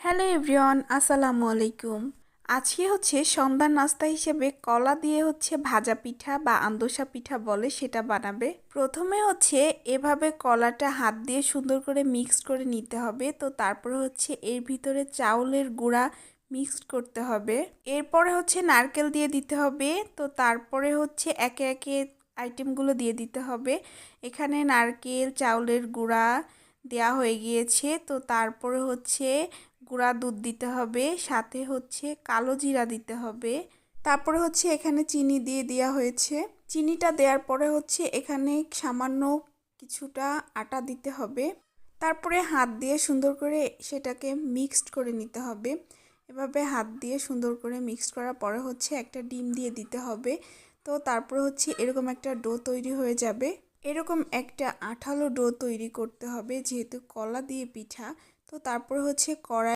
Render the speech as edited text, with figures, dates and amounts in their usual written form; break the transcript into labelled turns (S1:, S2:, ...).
S1: Hello everyone, আসসালামু আলাইকুম। আজকে সন্ধ্যার নাস্তা হিসেবে কলা দিয়ে ভাজা পিঠা বা আন্দোসা পিঠা বলে সেটা বানাবে। প্রথমে এভাবে কলাটা হাত দিয়ে সুন্দর করে মিক্সড করে নিতে হবে। তো তারপরে এর ভিতরে চাউলের গুঁড়া মিক্সড করতে হবে। এরপরে নারকেল দিয়ে দিতে হবে। তো তারপরে একে একে আইটেমগুলো দিয়ে দিতে হবে। এখানে নারকেল, চাউলের গুঁড়া দেয়া হয়ে গিয়েছে। তো তারপরে গুঁড়া দুধ দিতে হবে, সাথে কালো জিরা দিতে হবে। তারপরে এখানে চিনি দিয়ে দেওয়া হয়েছে। চিনিটা দেওয়ার পরে এখানে সামান্য কিছুটা আটা দিতে হবে। তারপরে হাত দিয়ে সুন্দর করে সেটাকে মিক্সড করে নিতে হবে। এভাবে হাত দিয়ে সুন্দর করে মিক্সড করার পরে একটা ডিম দিয়ে দিতে হবে। তো তারপরে এরকম একটা ডো তৈরি হয়ে যাবে। এরকম একটা আঠালো ডো তৈরি করতে হবে, যেহেতু কলা দিয়ে পিঠা। তো তারপরে কড়াই